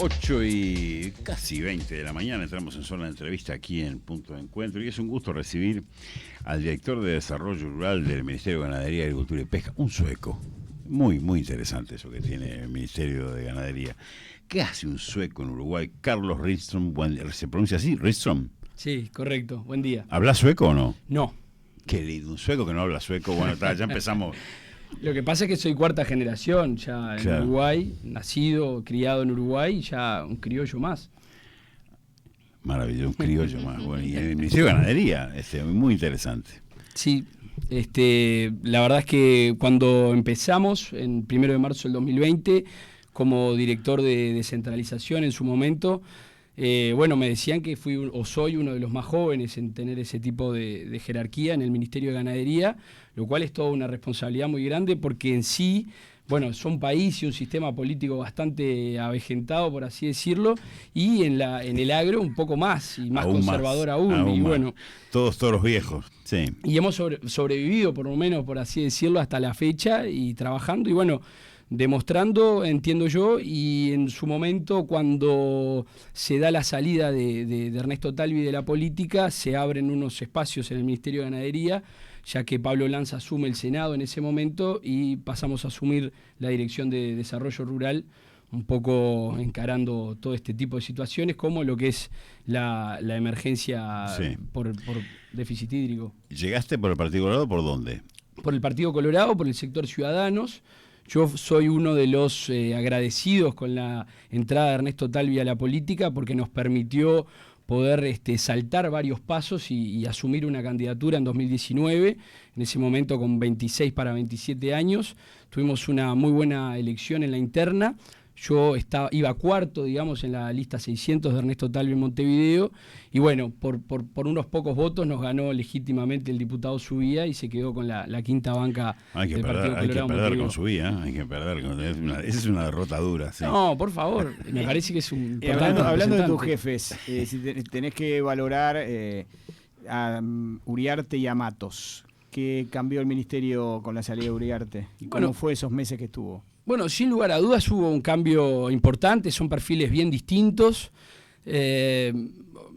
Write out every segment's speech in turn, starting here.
8 y casi 20 de la mañana, entramos en zona de entrevista aquí en Punto de Encuentro y es un gusto recibir al director de Desarrollo Rural del Ministerio de Ganadería, Agricultura y Pesca, un sueco. Muy, muy interesante eso que tiene el Ministerio de Ganadería. ¿Qué hace un sueco en Uruguay? Carlos Rydström, ¿se pronuncia así? ¿Rydström? Sí, correcto. Buen día. ¿Habla sueco o no? No. Qué lindo, un sueco que no habla sueco. Bueno, ya empezamos. Lo que pasa es que soy cuarta generación ya en Claro. Uruguay, nacido, criado en Uruguay y ya un criollo más. Maravilloso, un criollo más. Bueno, y el Ministerio de Ganadería, muy interesante. Sí, la verdad es que cuando empezamos, en 1 de marzo del 2020, como director de descentralización en su momento, me decían que soy uno de los más jóvenes en tener ese tipo de jerarquía en el Ministerio de Ganadería, lo cual es toda una responsabilidad muy grande porque en sí, es un país y un sistema político bastante avejentado, por así decirlo, y en el agro un poco más, y más Aún conservador más, aún. Y más. bueno, todos los viejos, sí. y hemos sobrevivido, por lo menos, por así decirlo, hasta la fecha, y trabajando, y bueno, demostrando, entiendo yo, y en su momento, cuando se da la salida de Ernesto Talvi de la política, se abren unos espacios en el Ministerio de Ganadería, ya que Pablo Lanza asume el Senado en ese momento y pasamos a asumir la Dirección de Desarrollo Rural, un poco encarando todo este tipo de situaciones, como lo que es la emergencia por déficit hídrico. ¿Llegaste por el Partido Colorado por dónde? Por el Partido Colorado, por el sector Ciudadanos. Yo soy uno de los agradecidos con la entrada de Ernesto Talvi a la política porque nos permitió poder saltar varios pasos y asumir una candidatura en 2019, en ese momento con 26 para 27 años. Tuvimos una muy buena elección en la interna. Yo iba cuarto, digamos, en la lista 600 de Ernesto Talvi en Montevideo, y bueno, por unos pocos votos nos ganó legítimamente el diputado Subía y se quedó con la quinta banca del Partido Colorado. Hay que perder con Subía, hay que perder. Esa es una derrota dura. Sí. No, por favor, me parece que es un... Hablando de tus jefes, si tenés que valorar a Uriarte y a Matos, ¿qué cambió el ministerio con la salida de Uriarte? ¿Y cómo fue esos meses que estuvo? Bueno, sin lugar a dudas hubo un cambio importante, son perfiles bien distintos.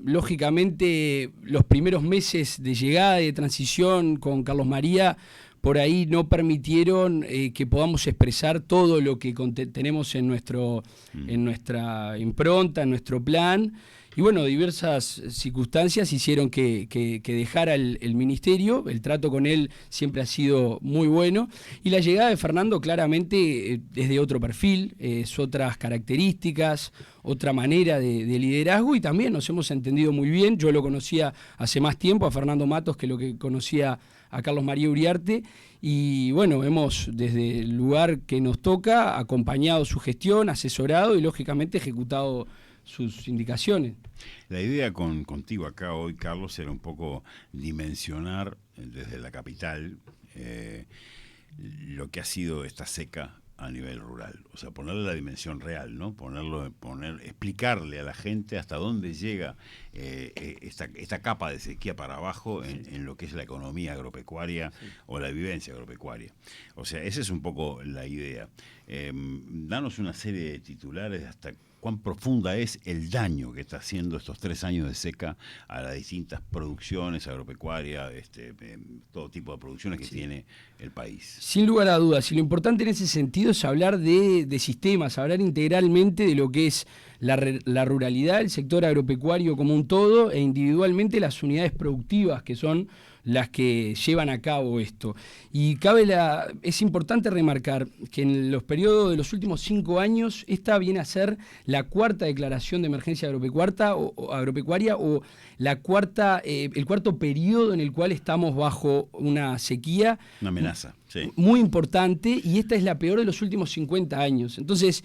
Lógicamente, los primeros meses de llegada y de transición con Carlos María por ahí no permitieron que podamos expresar todo lo que tenemos en nuestra impronta, en nuestro plan. Y bueno, diversas circunstancias hicieron que dejara el ministerio. El trato con él siempre ha sido muy bueno. Y la llegada de Fernando claramente es de otro perfil, es otras características, otra manera de liderazgo, y también nos hemos entendido muy bien. Yo lo conocía hace más tiempo a Fernando Matos que lo que conocía a Carlos María Uriarte. Y bueno, hemos desde el lugar que nos toca acompañado su gestión, asesorado y lógicamente ejecutado sus indicaciones. La idea contigo acá hoy, Carlos, era un poco dimensionar desde la capital lo que ha sido esta seca a nivel rural, o sea, ponerle la dimensión real, ¿no? Explicarle a la gente hasta dónde llega esta capa de sequía para abajo en lo que es la economía agropecuaria o la vivencia agropecuaria. O sea, esa es un poco la idea. Danos una serie de titulares hasta cuán profunda es el daño que está haciendo estos 3 años de seca a las distintas producciones agropecuarias, todo tipo de producciones que tiene el país. Sin lugar a dudas, y lo importante en ese sentido es hablar de sistemas, hablar integralmente de lo que es la ruralidad, el sector agropecuario como un todo, e individualmente las unidades productivas que son las que llevan a cabo esto. Y es importante remarcar que en los periodos de los últimos 5 años, esta viene a ser la cuarta declaración de emergencia agropecuaria o el cuarto periodo en el cual estamos bajo una sequía. Una amenaza, sí. Muy importante, y esta es la peor de los últimos 50 años. Entonces,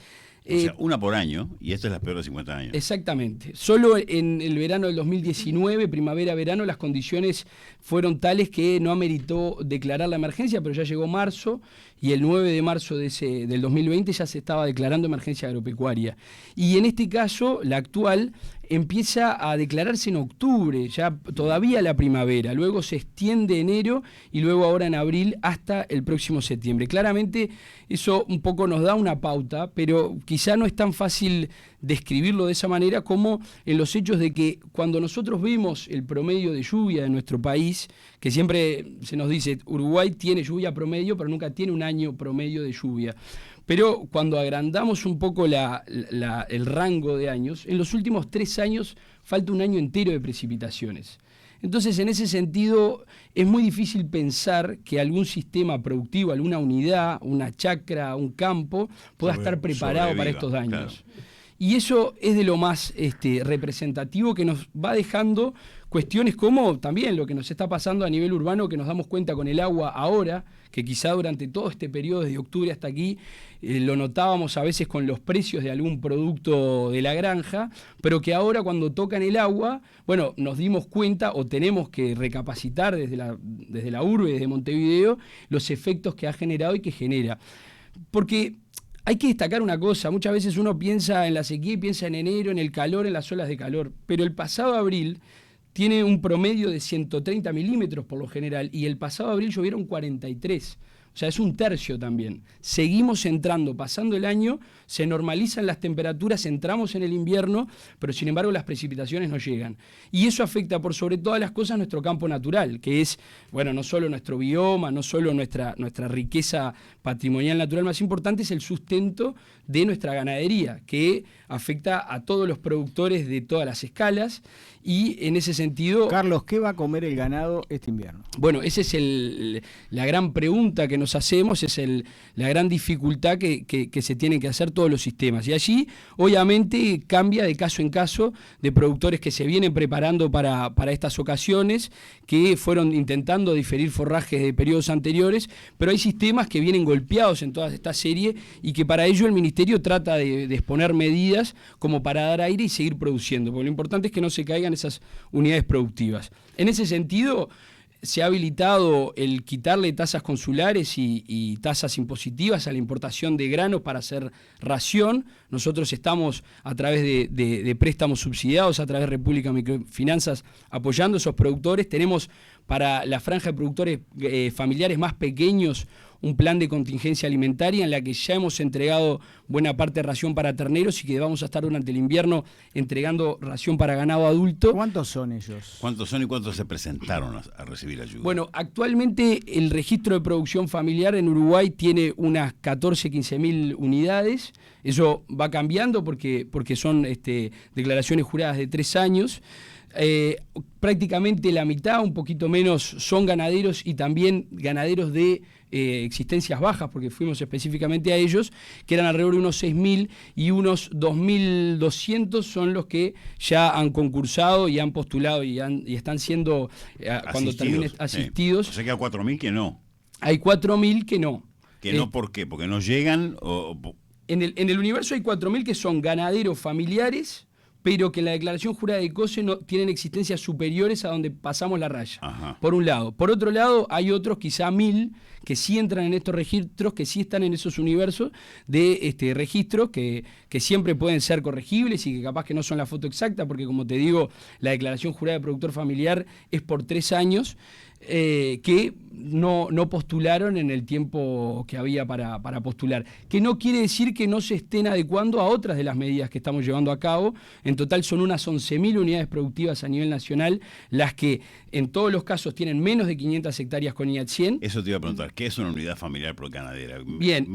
o sea, una por año, y esta es la peor de 50 años. Exactamente. Solo en el verano del 2019, primavera-verano, las condiciones fueron tales que no ameritó declarar la emergencia, pero ya llegó marzo, y el 9 de marzo del 2020 ya se estaba declarando emergencia agropecuaria. Y en este caso, la actual, empieza a declararse en octubre, ya todavía la primavera, luego se extiende enero y luego ahora en abril hasta el próximo septiembre. Claramente eso un poco nos da una pauta, pero quizá no es tan fácil describirlo de esa manera como en los hechos de que cuando nosotros vemos el promedio de lluvia de nuestro país, que siempre se nos dice Uruguay tiene lluvia promedio, pero nunca tiene un año promedio de lluvia. Pero cuando agrandamos un poco el rango de años, en los últimos 3 años falta un año entero de precipitaciones. Entonces, en ese sentido, es muy difícil pensar que algún sistema productivo, alguna unidad, una chacra, un campo, pueda estar preparado para estos años. Claro. Y eso es de lo más representativo que nos va dejando cuestiones como también lo que nos está pasando a nivel urbano, que nos damos cuenta con el agua ahora, que quizá durante todo este periodo, desde octubre hasta aquí, lo notábamos a veces con los precios de algún producto de la granja, pero que ahora cuando tocan el agua, bueno, nos dimos cuenta o tenemos que recapacitar desde la urbe, desde Montevideo, los efectos que ha generado y que genera. Porque hay que destacar una cosa, muchas veces uno piensa en la sequía y piensa en enero, en el calor, en las olas de calor, pero el pasado abril tiene un promedio de 130 milímetros por lo general y el pasado abril llovieron 43. O sea, es un tercio también. Seguimos entrando, pasando el año, se normalizan las temperaturas, entramos en el invierno, pero sin embargo las precipitaciones no llegan. Y eso afecta por sobre todas las cosas nuestro campo natural, que es, bueno, no solo nuestro bioma, no solo nuestra riqueza patrimonial natural más importante, es el sustento de nuestra ganadería, que afecta a todos los productores de todas las escalas. Y en ese sentido... Carlos, ¿qué va a comer el ganado este invierno? Bueno, esa es la gran pregunta que nos hacemos, es la gran dificultad que se tienen que hacer todos los sistemas. Y allí, obviamente, cambia de caso en caso de productores que se vienen preparando para estas ocasiones, que fueron intentando diferir forrajes de periodos anteriores, pero hay sistemas que vienen golpeados en toda esta serie y que para ello el Ministerio trata de exponer medidas como para dar aire y seguir produciendo, porque lo importante es que no se caigan esas unidades productivas. En ese sentido, se ha habilitado el quitarle tasas consulares y tasas impositivas a la importación de granos para hacer ración. Nosotros estamos a través de préstamos subsidiados, a través de República Microfinanzas, apoyando a esos productores. Tenemos para la franja de productores familiares más pequeños un plan de contingencia alimentaria en la que ya hemos entregado buena parte de ración para terneros y que vamos a estar durante el invierno entregando ración para ganado adulto. ¿Cuántos son ellos? ¿Cuántos son y cuántos se presentaron a recibir ayuda? Bueno, actualmente el registro de producción familiar en Uruguay tiene unas 15.000 unidades. Eso va cambiando porque son declaraciones juradas de 3 años. Prácticamente la mitad, un poquito menos, son ganaderos y también ganaderos de existencias bajas, porque fuimos específicamente a ellos, que eran alrededor de unos 6.000 y unos 2.200 son los que ya han concursado y han postulado y están siendo, cuando terminen, asistidos. Sí. O sea que hay 4.000 que no. Hay 4.000 que no. ¿Que no por qué? ¿Porque no llegan? En el universo hay 4.000 que son ganaderos familiares, pero que en la declaración jurada de COSE no tienen existencias superiores a donde pasamos la raya. Ajá. Por un lado. Por otro lado, hay otros, quizá 1.000, que sí entran en estos registros, que sí están en esos universos de registros que siempre pueden ser corregibles y que capaz que no son la foto exacta, porque como te digo, la declaración jurada de productor familiar es por 3 años, que no postularon en el tiempo que había para postular. Que no quiere decir que no se estén adecuando a otras de las medidas que estamos llevando a cabo. En total son unas 11.000 unidades productivas a nivel nacional, las que en todos los casos tienen menos de 500 hectáreas con IAT 100. Eso te iba a preguntar, ¿qué es una unidad familiar por ganadera? Bien,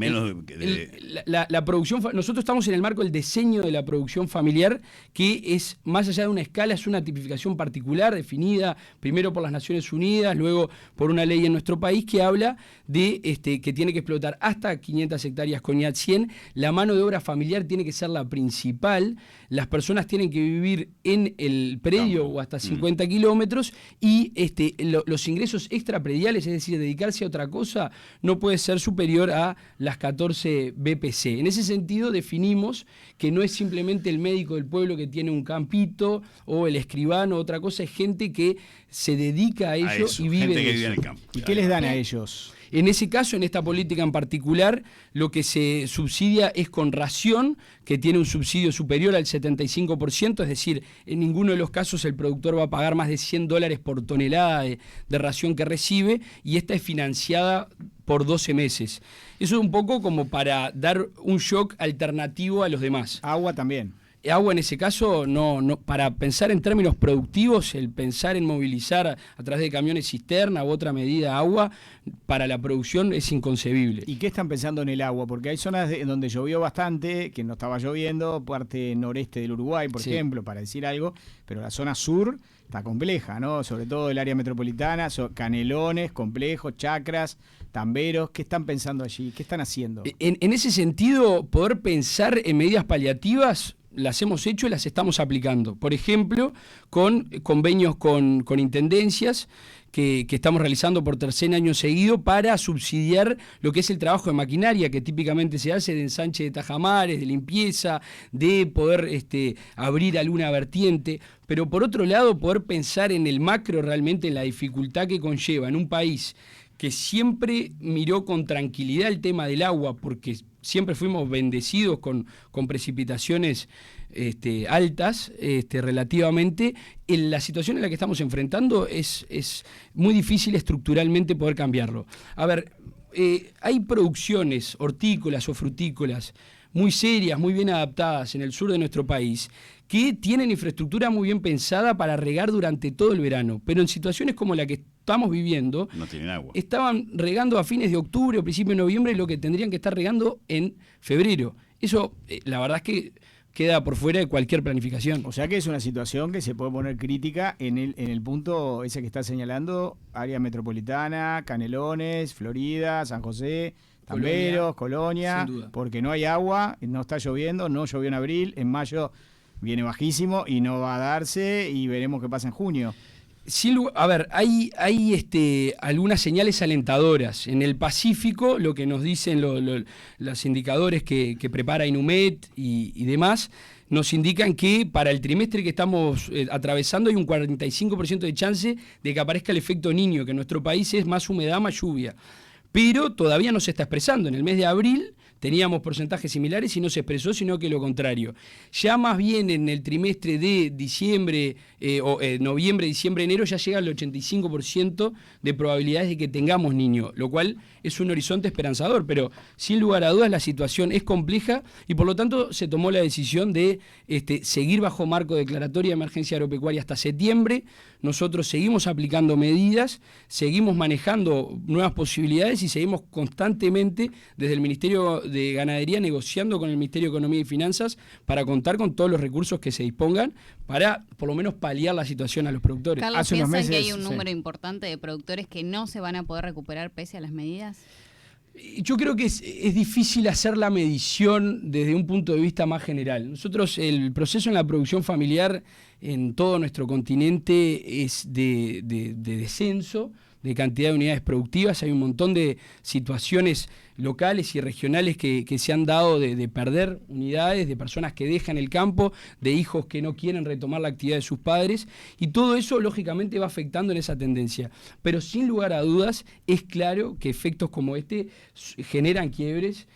la producción, nosotros estamos en el marco del diseño de la producción familiar, que es, más allá de una escala, es una tipificación particular definida primero por las Naciones Unidas, luego por una ley en nuestro país que habla de que tiene que explotar hasta 500 hectáreas con IAT 100. La mano de obra familiar tiene que ser la principal. Las personas tienen que vivir en el predio o hasta 50 kilómetros y los ingresos extraprediales, es decir, dedicarse a otra cosa, no puede ser superior a las 14 BPC. En ese sentido definimos que no es simplemente el médico del pueblo que tiene un campito o el escribano, otra cosa, es gente que se dedica a ello y vive gente que vive en el campo. ¿Y qué les dan a ellos? En ese caso, en esta política en particular, lo que se subsidia es con ración, que tiene un subsidio superior al 75%, es decir, en ninguno de los casos el productor va a pagar más de $100 por tonelada de ración que recibe, y esta es financiada por 12 meses. Eso es un poco como para dar un shock alternativo a los demás. Agua también. Agua en ese caso, no, para pensar en términos productivos, el pensar en movilizar a través de camiones cisterna u otra medida agua para la producción es inconcebible. ¿Y qué están pensando en el agua? Porque hay zonas en donde llovió bastante, que no estaba lloviendo, parte noreste del Uruguay, por ejemplo, para decir algo, pero la zona sur está compleja, ¿no? Sobre todo el área metropolitana, Canelones, Complejos, Chacras, Tamberos. ¿Qué están pensando allí? ¿Qué están haciendo? En ese sentido, poder pensar en medidas paliativas las hemos hecho y las estamos aplicando. Por ejemplo, con convenios con intendencias que estamos realizando por tercer año seguido para subsidiar lo que es el trabajo de maquinaria que típicamente se hace de ensanche de tajamares, de limpieza, de poder abrir alguna vertiente. Pero por otro lado, poder pensar en el macro realmente, en la dificultad que conlleva en un país que siempre miró con tranquilidad el tema del agua, porque siempre fuimos bendecidos con precipitaciones altas relativamente. En la situación en la que estamos enfrentando es muy difícil estructuralmente poder cambiarlo. A ver, hay producciones hortícolas o frutícolas muy serias, muy bien adaptadas en el sur de nuestro país, que tienen infraestructura muy bien pensada para regar durante todo el verano, pero en situaciones como la que estamos viviendo, no tienen agua. Estaban regando a fines de octubre o principios de noviembre lo que tendrían que estar regando en febrero. Eso, la verdad es que queda por fuera de cualquier planificación. O sea que es una situación que se puede poner crítica en el punto ese que está señalando, área metropolitana, Canelones, Florida, San José, Tamberos, Colonia, porque no hay agua, no está lloviendo, no llovió en abril, en mayo viene bajísimo y no va a darse, y veremos qué pasa en junio. A ver, hay algunas señales alentadoras. En el Pacífico, lo que nos dicen los indicadores que prepara Inumet y demás, nos indican que para el trimestre que estamos atravesando hay un 45% de chance de que aparezca el efecto Niño, que en nuestro país es más humedad, más lluvia. Pero todavía no se está expresando. En el mes de abril teníamos porcentajes similares y no se expresó, sino que lo contrario. Ya más bien en el trimestre de diciembre, noviembre, diciembre, enero, ya llega al 85% de probabilidades de que tengamos Niño, lo cual es un horizonte esperanzador, pero sin lugar a dudas la situación es compleja y por lo tanto se tomó la decisión de seguir bajo marco declaratoria de emergencia agropecuaria hasta septiembre. Nosotros seguimos aplicando medidas, seguimos manejando nuevas posibilidades y seguimos constantemente desde el Ministerio de Ganadería negociando con el Ministerio de Economía y Finanzas para contar con todos los recursos que se dispongan para por lo menos paliar la situación a los productores. Carlos, ¿piensan que hay un número importante de productores que no se van a poder recuperar pese a las medidas? Yo creo que es difícil hacer la medición desde un punto de vista más general. Nosotros, el proceso en la producción familiar en todo nuestro continente es de descenso de cantidad de unidades productivas. Hay un montón de situaciones locales y regionales que se han dado de perder unidades, de personas que dejan el campo, de hijos que no quieren retomar la actividad de sus padres, y todo eso lógicamente va afectando en esa tendencia. Pero sin lugar a dudas es claro que efectos como este generan quiebres.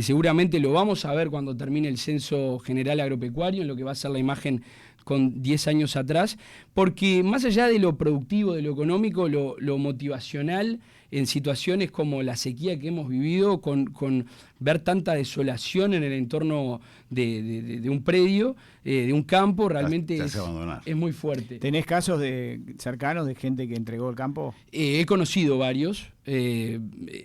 Seguramente lo vamos a ver cuando termine el censo general agropecuario, en lo que va a ser la imagen con 10 años atrás, porque más allá de lo productivo, de lo económico, lo motivacional, en situaciones como la sequía que hemos vivido, con ver tanta desolación en el entorno de un predio, de un campo, realmente es muy fuerte. ¿Tenés casos cercanos de gente que entregó el campo? He conocido varios.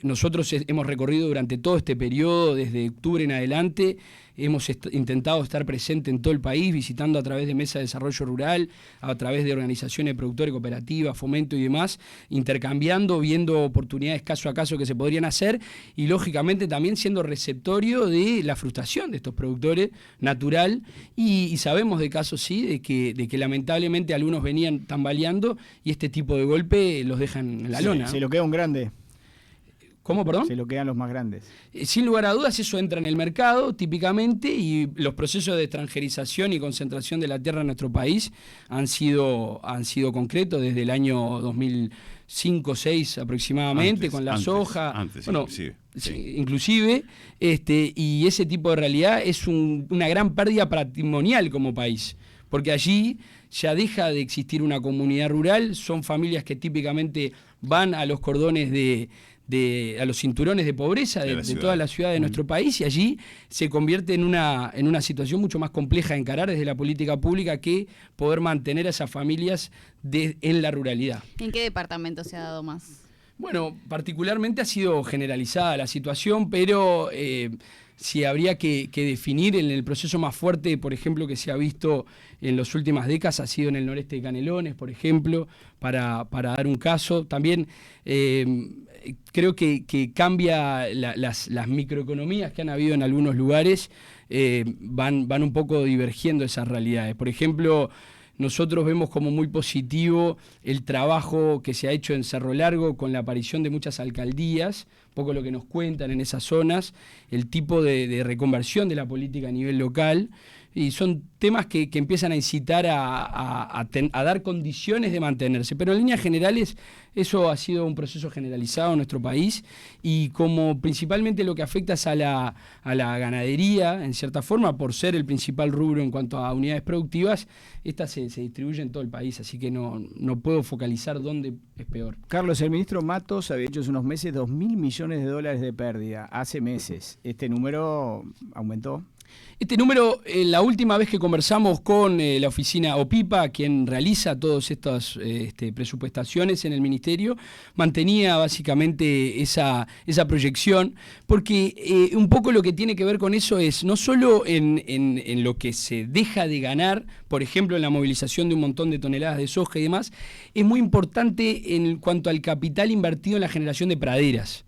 Nosotros hemos recorrido durante todo este periodo, desde octubre en adelante, hemos intentado estar presente en todo el país, visitando a través de Mesa de Desarrollo Rural, a través de organizaciones de productores, cooperativas, fomento y demás, intercambiando, viendo oportunidades caso a caso que se podrían hacer y lógicamente también siendo receptorio de la frustración de estos productores natural y sabemos de casos sí, de que lamentablemente algunos venían tambaleando y este tipo de golpe los dejan en la lona. Se lo queda un grande. ¿Cómo, perdón? Se lo quedan los más grandes. Sin lugar a dudas, eso entra en el mercado típicamente y los procesos de extranjerización y concentración de la tierra en nuestro país han sido concretos desde el año 5 o 6 aproximadamente, con la soja. Antes, bueno, sí. Inclusive, y ese tipo de realidad es una gran pérdida patrimonial como país, porque allí ya deja de existir una comunidad rural, son familias que típicamente van a los cordones a los cinturones de pobreza de toda la ciudad de nuestro país, y allí se convierte en una situación mucho más compleja de encarar desde la política pública que poder mantener a esas familias en la ruralidad. ¿En qué departamento se ha dado más? Bueno, particularmente ha sido generalizada la situación, pero si habría que definir en el proceso más fuerte, por ejemplo, que se ha visto en las últimas décadas, ha sido en el noreste de Canelones, por ejemplo, para dar un caso. También creo que cambia las microeconomías que han habido en algunos lugares, van un poco divergiendo esas realidades. Por ejemplo, nosotros vemos como muy positivo el trabajo que se ha hecho en Cerro Largo con la aparición de muchas alcaldías, un poco lo que nos cuentan en esas zonas, el tipo de reconversión de la política a nivel local, y son temas que empiezan a incitar a dar condiciones de mantenerse. Pero en líneas generales eso ha sido un proceso generalizado en nuestro país, y como principalmente lo que afecta es a la ganadería, en cierta forma, por ser el principal rubro en cuanto a unidades productivas, esta se distribuye en todo el país, así que no puedo focalizar dónde es peor. Carlos, el ministro Matos había hecho hace unos meses $2.000 millones de pérdida, hace meses. ¿Este número aumentó? Este número, la última vez que conversamos con la oficina OPIPA, quien realiza todas estas presupuestaciones en el Ministerio, mantenía básicamente esa proyección, porque un poco lo que tiene que ver con eso es no solo en lo que se deja de ganar, por ejemplo en la movilización de un montón de toneladas de soja y demás, es muy importante en cuanto al capital invertido en la generación de praderas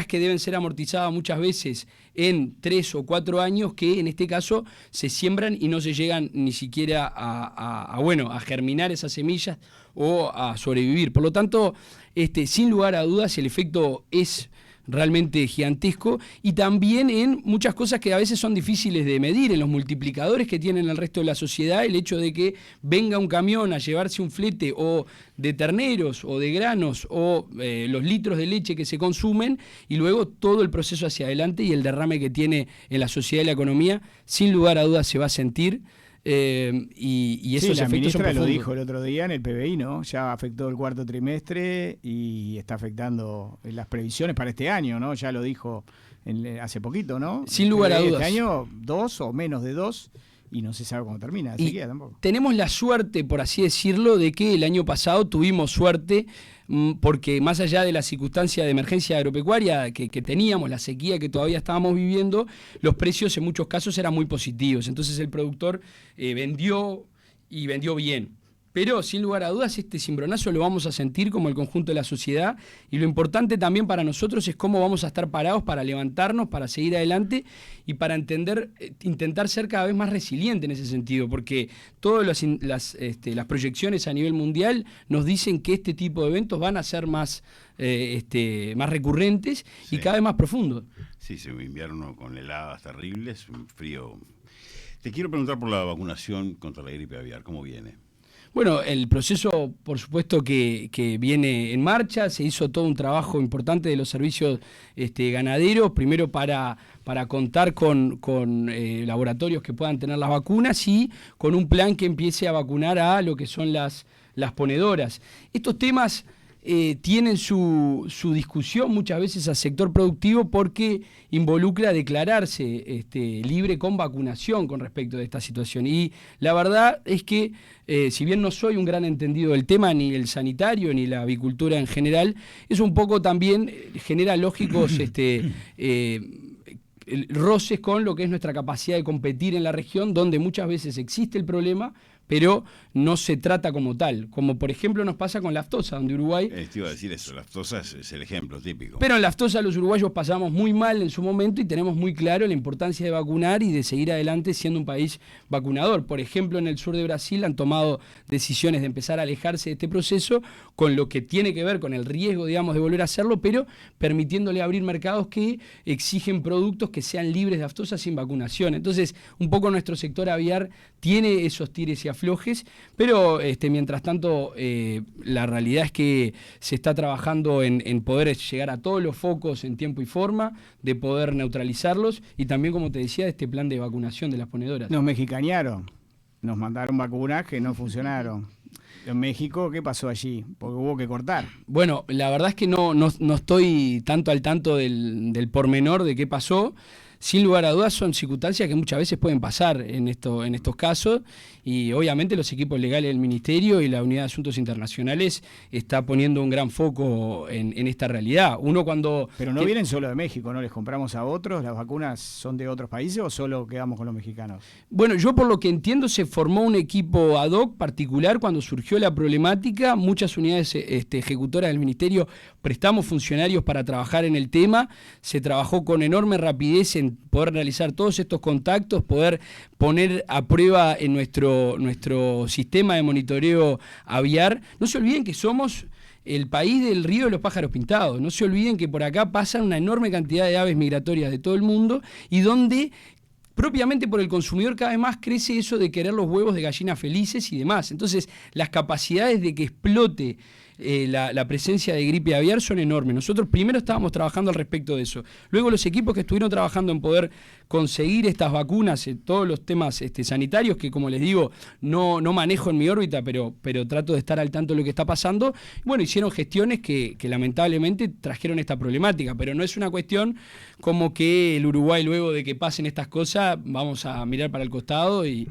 que deben ser amortizadas muchas veces en 3 o 4 años, que en este caso se siembran y no se llegan ni siquiera a germinar esas semillas o a sobrevivir. Por lo tanto, sin lugar a dudas, el efecto es realmente gigantesco, y también en muchas cosas que a veces son difíciles de medir, en los multiplicadores que tienen el resto de la sociedad, el hecho de que venga un camión a llevarse un flete o de terneros o de granos o los litros de leche que se consumen, y luego todo el proceso hacia adelante y el derrame que tiene en la sociedad y la economía, sin lugar a dudas se va a sentir. Y esos la efectos ministra son profundos. lo dijo el otro día en el PBI, ¿no? Ya afectó el cuarto trimestre y está afectando las previsiones para este año, ¿no? Ya lo dijo hace poquito, ¿no? Sin lugar a dudas. Este año 2 o menos de 2 y no se sabe cómo termina, así que tampoco. Tenemos la suerte, por así decirlo, de que el año pasado tuvimos suerte, porque más allá de la circunstancia de emergencia agropecuaria que teníamos, la sequía que todavía estábamos viviendo, los precios en muchos casos eran muy positivos. Entonces el productor vendió y vendió bien. Pero sin lugar a dudas este cimbronazo lo vamos a sentir como el conjunto de la sociedad, y lo importante también para nosotros es cómo vamos a estar parados para levantarnos, para seguir adelante y para intentar ser cada vez más resilientes en ese sentido, porque todas las proyecciones a nivel mundial nos dicen que este tipo de eventos van a ser más recurrentes y cada vez más profundos. Sí, es un invierno con heladas terribles, un frío. Te quiero preguntar por la vacunación contra la gripe aviar, ¿cómo viene? Bueno, el proceso, por supuesto, que viene en marcha. Se hizo todo un trabajo importante de los servicios ganaderos, primero para contar con laboratorios que puedan tener las vacunas y con un plan que empiece a vacunar a lo que son las ponedoras. Estos temas tienen su discusión muchas veces al sector productivo, porque involucra declararse libre con vacunación con respecto de esta situación. Y la verdad es que, si bien no soy un gran entendido del tema, ni el sanitario, ni la avicultura en general, eso un poco también genera lógicos roces con lo que es nuestra capacidad de competir en la región, donde muchas veces existe el problema, pero no se trata como tal, como por ejemplo nos pasa con la aftosa, donde Uruguay... Te iba a decir eso, la aftosa es el ejemplo típico. Pero en la aftosa los uruguayos pasamos muy mal en su momento, y tenemos muy claro la importancia de vacunar y de seguir adelante siendo un país vacunador. Por ejemplo, en el sur de Brasil han tomado decisiones de empezar a alejarse de este proceso, con lo que tiene que ver con el riesgo, digamos, de volver a hacerlo, pero permitiéndole abrir mercados que exigen productos que sean libres de aftosa sin vacunación. Entonces, un poco nuestro sector aviar tiene esos tires y aflojes, pero mientras tanto la realidad es que se está trabajando en poder llegar a todos los focos en tiempo y forma, de poder neutralizarlos, y también, como te decía, este plan de vacunación de las ponedoras. Nos mexicanearon, nos mandaron vacunas que no funcionaron. En México, ¿qué pasó allí? Porque hubo que cortar. Bueno, la verdad es que no estoy tanto al tanto del pormenor de qué pasó. Sin lugar a dudas son circunstancias que muchas veces pueden pasar en estos casos, y obviamente los equipos legales del Ministerio y la Unidad de Asuntos Internacionales está poniendo un gran foco en esta realidad. Pero no vienen solo de México, ¿no? ¿Les compramos a otros? ¿Las vacunas son de otros países o solo quedamos con los mexicanos? Bueno, yo por lo que entiendo se formó un equipo ad hoc particular cuando surgió la problemática. Muchas unidades ejecutoras del Ministerio prestamos funcionarios para trabajar en el tema. Se trabajó con enorme rapidez en poder realizar todos estos contactos, poder poner a prueba en nuestro sistema de monitoreo aviar. No se olviden que somos el país del río de los pájaros pintados. No se olviden que por acá pasan una enorme cantidad de aves migratorias de todo el mundo, y donde propiamente por el consumidor cada vez más crece eso de querer los huevos de gallinas felices y demás. Entonces, las capacidades de que explote la presencia de gripe aviar son enormes. Nosotros primero estábamos trabajando al respecto de eso. Luego los equipos que estuvieron trabajando en poder conseguir estas vacunas, todos los temas sanitarios, que como les digo, no manejo en mi órbita, pero trato de estar al tanto de lo que está pasando. Bueno, hicieron gestiones que lamentablemente trajeron esta problemática, pero no es una cuestión como que el Uruguay, luego de que pasen estas cosas, vamos a mirar para el costado y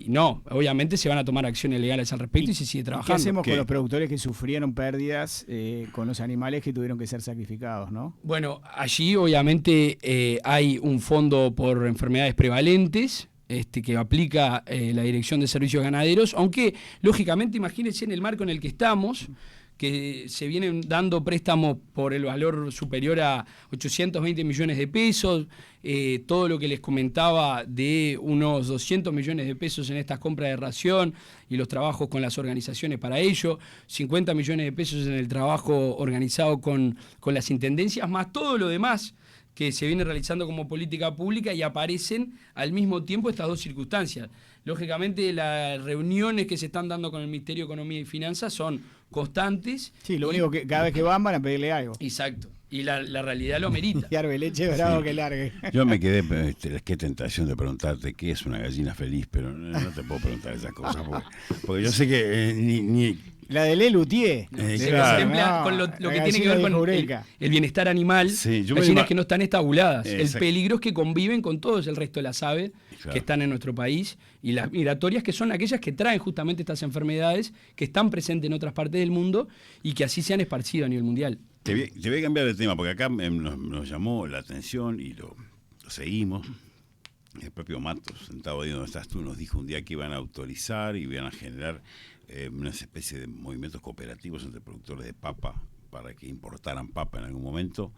no, obviamente se van a tomar acciones legales al respecto y se sigue trabajando. ¿Qué hacemos con los productores que sufrieron pérdidas con los animales que tuvieron que ser sacrificados, no? Bueno, allí obviamente hay un fondo por enfermedades prevalentes que aplica la Dirección de Servicios Ganaderos, aunque lógicamente imagínense en el marco en el que estamos, que se vienen dando préstamos por el valor superior a 820 millones de pesos, todo lo que les comentaba de unos 200 millones de pesos en estas compras de ración y los trabajos con las organizaciones para ello, 50 millones de pesos en el trabajo organizado con las intendencias, más todo lo demás que se viene realizando como política pública, y aparecen al mismo tiempo estas dos circunstancias. Lógicamente las reuniones que se están dando con el Ministerio de Economía y Finanzas son constantes. Sí, lo único que cada vez que van a pedirle algo. Exacto. Y la realidad lo amerita. Y Arbeleche bravo que largue. Yo me quedé, qué tentación de preguntarte qué es una gallina feliz, pero no te puedo preguntar esas cosas, porque yo sé que ni la de Lelutier. Se contempla con lo que tiene que ver con el bienestar animal. Sí, gallinas que no están estabuladas. Exacto. El peligro es que conviven con todo el resto de las aves que están en nuestro país, y las migratorias, que son aquellas que traen justamente estas enfermedades que están presentes en otras partes del mundo y que así se han esparcido a nivel mundial. Te voy a cambiar de tema, porque acá nos llamó la atención y lo seguimos. El propio Matos, sentado ahí donde estás tú, nos dijo un día que iban a autorizar y iban a generar una especie de movimientos cooperativos entre productores de papa para que importaran papa en algún momento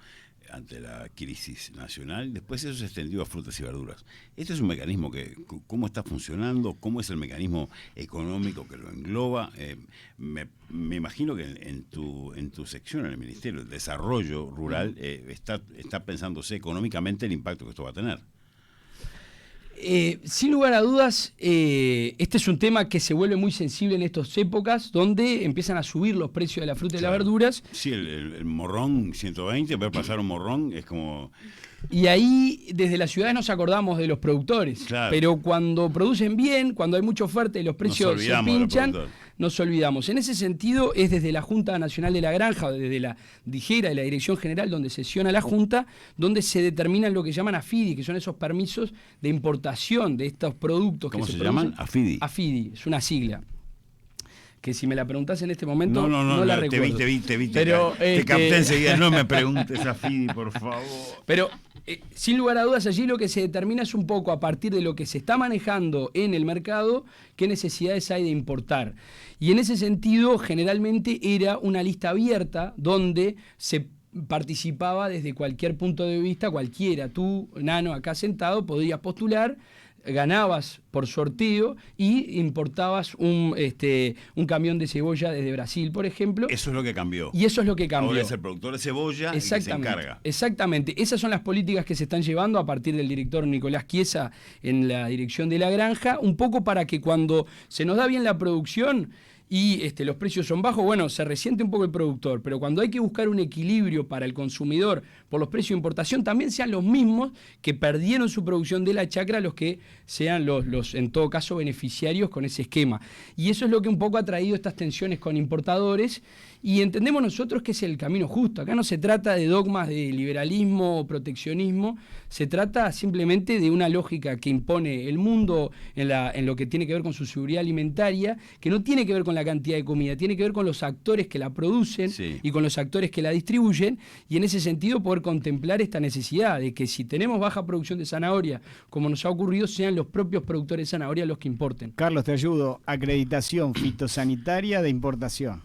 ante la crisis nacional. Después eso se extendió a frutas y verduras. Este es un mecanismo ¿cómo está funcionando? ¿Cómo es el mecanismo económico que lo engloba? Me imagino que en tu sección, en el Ministerio del Desarrollo Rural, está pensándose económicamente el impacto que esto va a tener. Sin lugar a dudas, este es un tema que se vuelve muy sensible en estas épocas, donde empiezan a subir los precios de la fruta y las verduras. Sí, el morrón 120, ver pasar un morrón es como... Y ahí desde las ciudades nos acordamos de los productores, claro. Pero cuando producen bien, cuando hay mucha oferta y los precios se pinchan, nos olvidamos. En ese sentido es desde la Junta Nacional de la Granja, o desde la DIGERA y la Dirección General, donde sesiona la Junta, donde se determinan lo que llaman AFIDI, que son esos permisos de importación de estos productos. ¿Cómo que se llaman? AFIDI. AFIDI, es una sigla. Que si me la preguntás en este momento, no la recuerdo. Te vi. Pero, te capté enseguida, no me preguntes AFIDI, por favor. Pero, sin lugar a dudas, allí lo que se determina es un poco, a partir de lo que se está manejando en el mercado, qué necesidades hay de importar. Y en ese sentido, generalmente era una lista abierta donde se participaba desde cualquier punto de vista, cualquiera. Tú, Nano, acá sentado, podrías postular ganabas por sorteo y importabas un camión de cebolla desde Brasil, por ejemplo. Eso es lo que cambió. Y eso es lo que cambió. Ahora es el productor de cebolla el que se encarga. Exactamente. Esas son las políticas que se están llevando a partir del director Nicolás Chiesa en la dirección de la granja, un poco para que cuando se nos da bien la producción y los precios son bajos, bueno, se resiente un poco el productor, pero cuando hay que buscar un equilibrio para el consumidor por los precios de importación, también sean los mismos que perdieron su producción de la chacra los que sean los en todo caso, beneficiarios con ese esquema. Y eso es lo que un poco ha traído estas tensiones con importadores, y entendemos nosotros que es el camino justo. Acá no se trata de dogmas de liberalismo o proteccionismo, se trata simplemente de una lógica que impone el mundo en lo que tiene que ver con su seguridad alimentaria, que no tiene que ver con la cantidad de comida, tiene que ver con los actores que la producen y con los actores que la distribuyen, y en ese sentido poder contemplar esta necesidad de que si tenemos baja producción de zanahoria, como nos ha ocurrido, sean los propios productores de zanahoria los que importen. Carlos, te ayudo. Acreditación fitosanitaria de importación.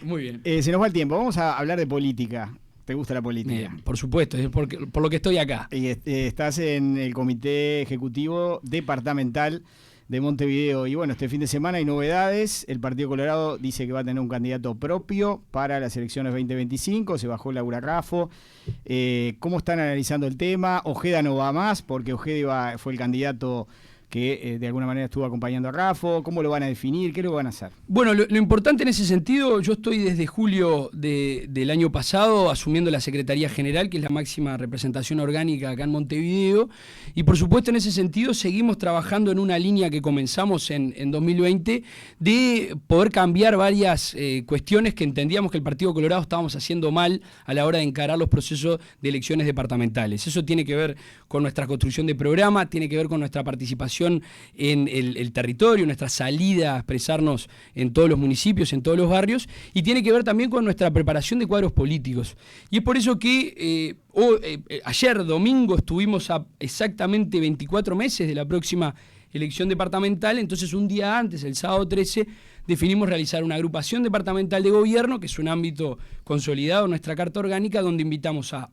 Muy bien. Se nos va el tiempo. Vamos a hablar de política. ¿Te gusta la política? Por supuesto, es por lo que estoy acá. Y estás en el Comité Ejecutivo Departamental de Montevideo. Y bueno, este fin de semana hay novedades. El Partido Colorado dice que va a tener un candidato propio para las elecciones 2025. Se bajó Laura Raffo. ¿Cómo están analizando el tema? Ojeda no va más porque Ojeda fue el candidato que de alguna manera estuvo acompañando a Raffo. ¿Cómo lo van a definir? ¿Qué es lo que van a hacer? Bueno, lo importante en ese sentido, yo estoy desde julio del año pasado asumiendo la Secretaría General, que es la máxima representación orgánica acá en Montevideo, y por supuesto en ese sentido seguimos trabajando en una línea que comenzamos en 2020 de poder cambiar varias cuestiones que entendíamos que el Partido Colorado estábamos haciendo mal a la hora de encarar los procesos de elecciones departamentales. Eso tiene que ver con nuestra construcción de programa, tiene que ver con nuestra participación en el territorio, nuestra salida a expresarnos en todos los municipios, en todos los barrios, y tiene que ver también con nuestra preparación de cuadros políticos. Y es por eso que ayer, domingo, estuvimos a exactamente 24 meses de la próxima elección departamental, entonces un día antes, el sábado 13, definimos realizar una agrupación departamental de gobierno, que es un ámbito consolidado en nuestra Carta Orgánica, donde invitamos a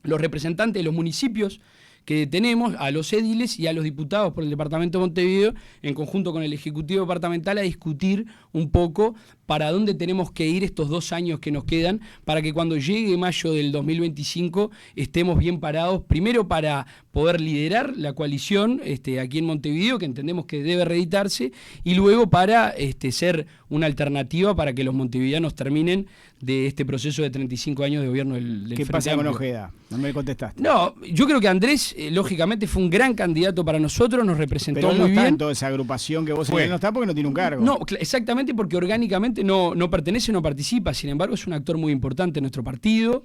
los representantes de los municipios que tenemos, a los ediles y a los diputados por el Departamento de Montevideo, en conjunto con el Ejecutivo Departamental, a discutir un poco para dónde tenemos que ir estos 2 años que nos quedan, para que cuando llegue mayo del 2025 estemos bien parados, primero para poder liderar la coalición aquí en Montevideo, que entendemos que debe reeditarse, y luego para ser una alternativa para que los montevideanos terminen de este proceso de 35 años de gobierno del ¿Qué Frente pasa Amplio. con Ojeda? No me contestaste. No, yo creo que Andrés, lógicamente, fue un gran candidato para nosotros, nos representó pero muy no bien. está en toda esa agrupación que vos no está porque no tiene un cargo. No, exactamente, porque orgánicamente no pertenece, no participa. Sin embargo, es un actor muy importante en nuestro partido.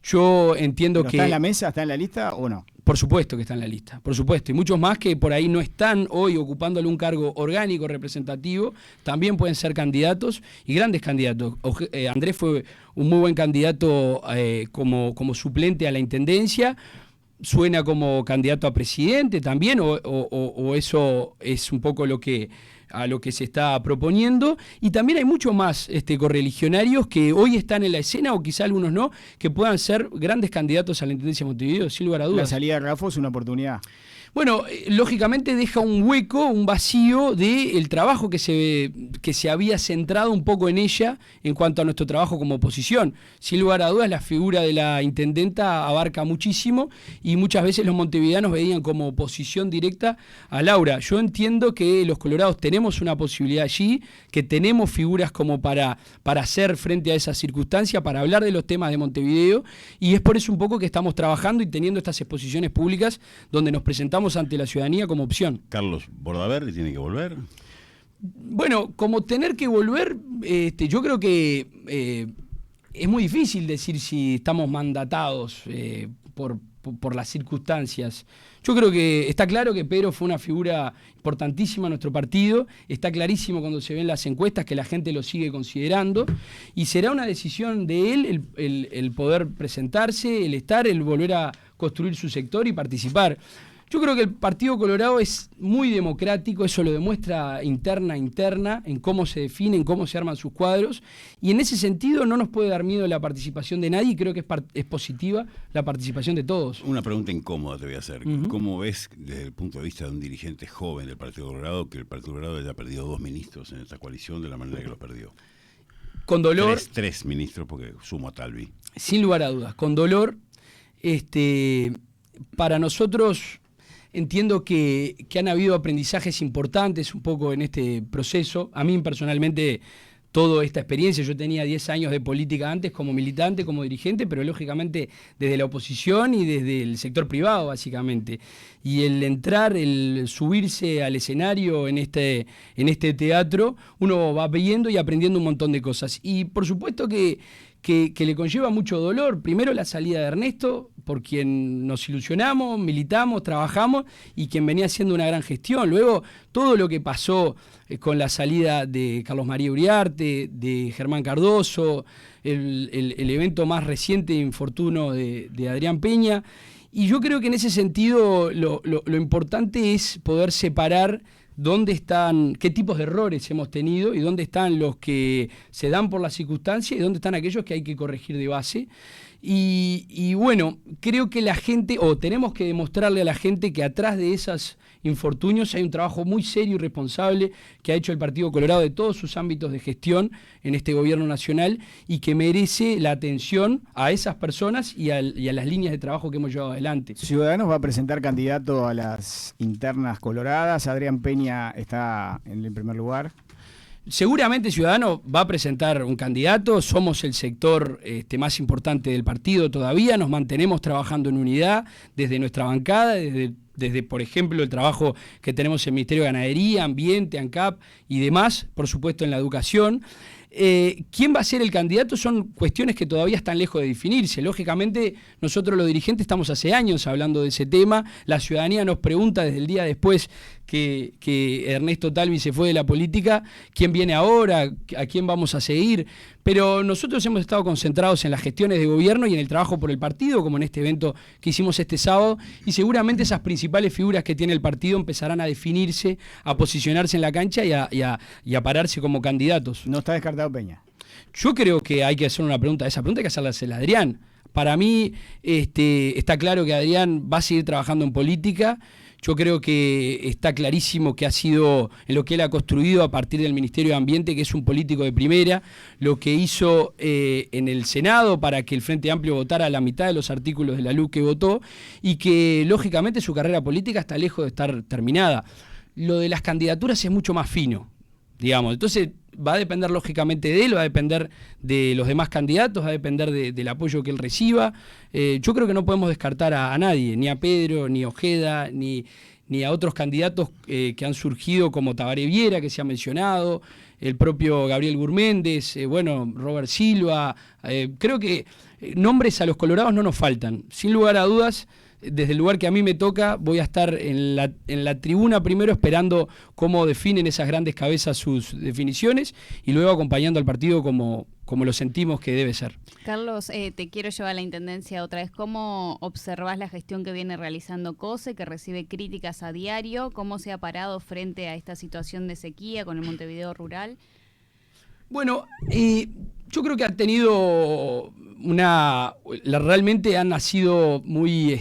Yo entiendo que... ¿Está en la mesa, está en la lista o no? Por supuesto que está en la lista, por supuesto. Y muchos más que por ahí no están hoy ocupando algún cargo orgánico, representativo, también pueden ser candidatos y grandes candidatos. Andrés fue un muy buen candidato como suplente a la intendencia. Suena como candidato a presidente también, o eso es un poco a lo que se está proponiendo, y también hay muchos más correligionarios que hoy están en la escena, o quizá algunos no, que puedan ser grandes candidatos a la Intendencia de Montevideo, sin lugar a dudas. La salida de Raffo es una oportunidad. Bueno, lógicamente deja un hueco, un vacío del trabajo que se había centrado un poco en ella en cuanto a nuestro trabajo como oposición. Sin lugar a dudas, la figura de la intendenta abarca muchísimo y muchas veces los montevideanos veían como oposición directa a Laura. Yo entiendo que los colorados tenemos una posibilidad allí, que tenemos figuras como para hacer frente a esa circunstancia, para hablar de los temas de Montevideo, y es por eso un poco que estamos trabajando y teniendo estas exposiciones públicas donde nos presentamos ante la ciudadanía como opción. Carlos Bordaberry tiene que volver. Bueno, como tener que volver, yo creo que es muy difícil decir si estamos mandatados por las circunstancias. Yo creo que está claro que Pedro fue una figura importantísima en nuestro partido, está clarísimo cuando se ven las encuestas que la gente lo sigue considerando, y será una decisión de él el poder presentarse, el volver a construir su sector y participar. Yo creo que el Partido Colorado es muy democrático, eso lo demuestra interna, en cómo se define, en cómo se arman sus cuadros, y en ese sentido no nos puede dar miedo la participación de nadie, y creo que es positiva la participación de todos. Una pregunta incómoda te voy a hacer. ¿Cómo ves desde el punto de vista de un dirigente joven del Partido Colorado que el Partido Colorado haya perdido 2 ministros en esta coalición de la manera que los perdió? Con dolor. Tres ministros, porque sumo a Talvi. Sin lugar a dudas, con dolor. Para nosotros entiendo que han habido aprendizajes importantes un poco en este proceso. A mí personalmente toda esta experiencia, yo tenía 10 años de política antes como militante, como dirigente, pero lógicamente desde la oposición y desde el sector privado básicamente. Y el entrar, el subirse al escenario en este teatro, uno va viendo y aprendiendo un montón de cosas. Y por supuesto que le conlleva mucho dolor. Primero la salida de Ernesto, por quien nos ilusionamos, militamos, trabajamos y quien venía haciendo una gran gestión. Luego todo lo que pasó con la salida de Carlos María Uriarte, de Germán Cardoso, el evento más reciente de infortunio de Adrián Peña. Y yo creo que en ese sentido lo importante es poder separar dónde están, qué tipos de errores hemos tenido y dónde están los que se dan por las circunstancias y dónde están aquellos que hay que corregir de base. Y bueno, creo que la gente, o tenemos que demostrarle a la gente que atrás de esos infortunios hay un trabajo muy serio y responsable que ha hecho el Partido Colorado de todos sus ámbitos de gestión en este gobierno nacional y que merece la atención a esas personas y a las líneas de trabajo que hemos llevado adelante. Ciudadanos va a presentar candidato a las internas coloradas. Adrián Peña está en el primer lugar. Seguramente Ciudadanos va a presentar un candidato, somos el sector más importante del partido todavía, nos mantenemos trabajando en unidad desde nuestra bancada, desde por ejemplo, el trabajo que tenemos en el Ministerio de Ganadería, Ambiente, ANCAP y demás, por supuesto en la educación. ¿Quién va a ser el candidato? Son cuestiones que todavía están lejos de definirse. Lógicamente, nosotros los dirigentes estamos hace años hablando de ese tema. La ciudadanía nos pregunta desde el día después que Ernesto Talvi se fue de la política, quién viene ahora, a quién vamos a seguir. Pero nosotros hemos estado concentrados en las gestiones de gobierno y en el trabajo por el partido, como en este evento que hicimos este sábado, y seguramente esas principales figuras que tiene el partido empezarán a definirse, a posicionarse en la cancha y a pararse como candidatos. No está descartado Peña. Yo creo que hay que hacer una pregunta. Esa pregunta hay que hacerla a Adrián. Para mí está claro que Adrián va a seguir trabajando en política. Yo creo que está clarísimo que ha sido en lo que él ha construido a partir del Ministerio de Ambiente, que es un político de primera, lo que hizo en el Senado para que el Frente Amplio votara la mitad de los artículos de la LUC que votó, y que lógicamente su carrera política está lejos de estar terminada. Lo de las candidaturas es mucho más fino, digamos. Entonces va a depender lógicamente de él, va a depender de los demás candidatos, va a depender del apoyo que él reciba. Yo creo que no podemos descartar a nadie, ni a Pedro, ni a Ojeda, ni a otros candidatos que han surgido como Tabaré Viera, que se ha mencionado, el propio Gabriel Gurméndez, Robert Silva. Creo que nombres a los colorados no nos faltan. Sin lugar a dudas, desde el lugar que a mí me toca, voy a estar en la tribuna primero esperando cómo definen esas grandes cabezas sus definiciones y luego acompañando al partido como lo sentimos que debe ser. Carlos, te quiero llevar a la Intendencia otra vez. ¿Cómo observás la gestión que viene realizando COSE, que recibe críticas a diario? ¿Cómo se ha parado frente a esta situación de sequía con el Montevideo rural? Bueno, yo creo que ha tenido realmente han sido muy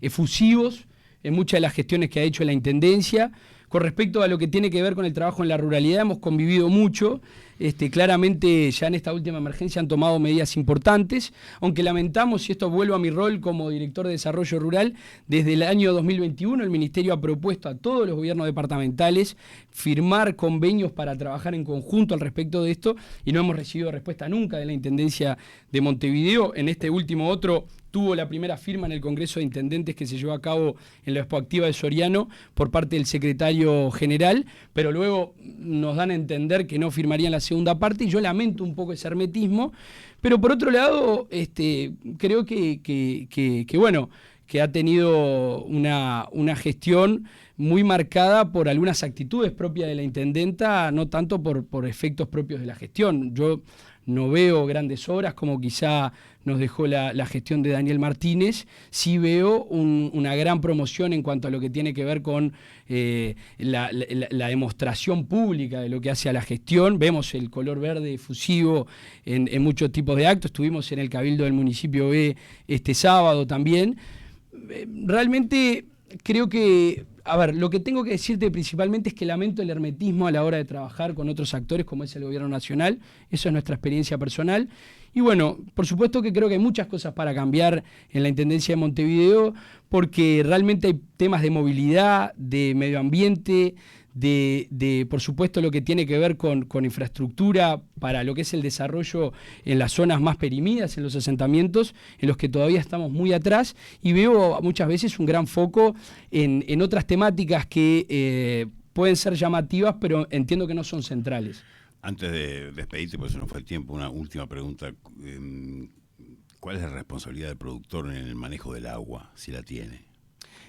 efusivos en muchas de las gestiones que ha hecho la Intendencia. Con respecto a lo que tiene que ver con el trabajo en la ruralidad, hemos convivido mucho. Claramente ya en esta última emergencia han tomado medidas importantes, aunque lamentamos, y esto vuelvo a mi rol como director de desarrollo rural, desde el año 2021 el Ministerio ha propuesto a todos los gobiernos departamentales firmar convenios para trabajar en conjunto al respecto de esto y no hemos recibido respuesta nunca de la Intendencia de Montevideo. En este último otro tuvo la primera firma en el Congreso de Intendentes que se llevó a cabo en la Expoactiva de Soriano por parte del secretario general, pero luego nos dan a entender que no firmarían la segunda parte y yo lamento un poco ese hermetismo, pero por otro lado creo que ha tenido una gestión muy marcada por algunas actitudes propias de la intendenta, no tanto por efectos propios de la gestión. Yo no veo grandes obras como quizá nos dejó la gestión de Daniel Martínez. Sí veo una gran promoción en cuanto a lo que tiene que ver con la demostración pública de lo que hace a la gestión. Vemos el color verde efusivo en muchos tipos de actos. Estuvimos en el Cabildo del Municipio B este sábado también. Realmente creo que, a ver, lo que tengo que decirte principalmente es que lamento el hermetismo a la hora de trabajar con otros actores como es el Gobierno Nacional. Eso es nuestra experiencia personal. Y bueno, por supuesto que creo que hay muchas cosas para cambiar en la Intendencia de Montevideo, porque realmente hay temas de movilidad, de medio ambiente, de por supuesto lo que tiene que ver con infraestructura para lo que es el desarrollo en las zonas más perimidas, en los asentamientos, en los que todavía estamos muy atrás, y veo muchas veces un gran foco en otras temáticas que pueden ser llamativas, pero entiendo que no son centrales. Antes de despedirte, porque se nos fue el tiempo, una última pregunta. ¿Cuál es la responsabilidad del productor en el manejo del agua, si la tiene?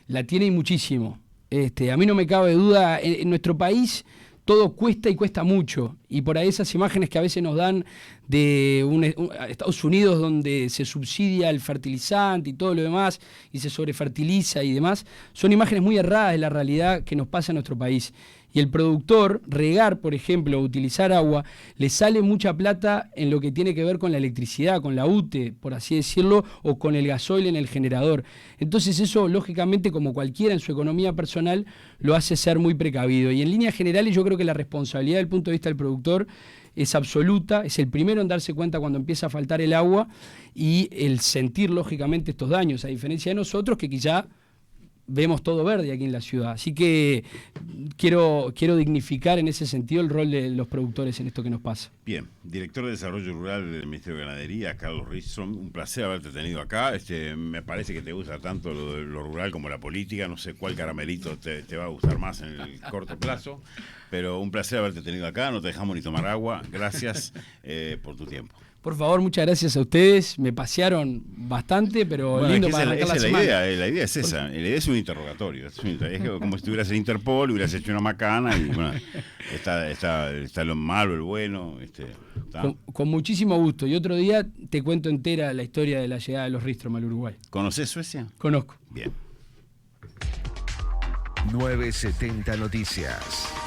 La tiene y muchísimo. A mí no me cabe duda, en nuestro país todo cuesta y cuesta mucho, y por ahí esas imágenes que a veces nos dan de Estados Unidos, donde se subsidia el fertilizante y todo lo demás, y se sobrefertiliza y demás, son imágenes muy erradas de la realidad que nos pasa en nuestro país. Y el productor, regar, por ejemplo, utilizar agua, le sale mucha plata en lo que tiene que ver con la electricidad, con la UTE, por así decirlo, o con el gasoil en el generador. Entonces eso, lógicamente, como cualquiera en su economía personal, lo hace ser muy precavido. Y en líneas generales yo creo que la responsabilidad del punto de vista del productor es absoluta, es el primero en darse cuenta cuando empieza a faltar el agua y el sentir, lógicamente, estos daños, a diferencia de nosotros que quizá vemos todo verde aquí en la ciudad. Así que quiero dignificar en ese sentido el rol de los productores en esto que nos pasa. Bien, director de Desarrollo Rural del Ministerio de Ganadería, Carlos Rizzo, un placer haberte tenido acá. Me parece que te gusta tanto lo rural como la política. No sé cuál caramelito te va a gustar más en el corto plazo, pero un placer haberte tenido acá. No te dejamos ni tomar agua. Gracias por tu tiempo. Por favor, muchas gracias a ustedes. Me pasearon bastante, pero bueno, lindo para arrancar la semana. La idea es esa. La idea es un interrogatorio. Es como si estuvieras en Interpol, hubieras hecho una macana y bueno, está lo malo, el bueno. Con muchísimo gusto. Y otro día te cuento entera la historia de la llegada de los Ristrom al Uruguay. ¿Conoces Suecia? Conozco. Bien. 970 Noticias.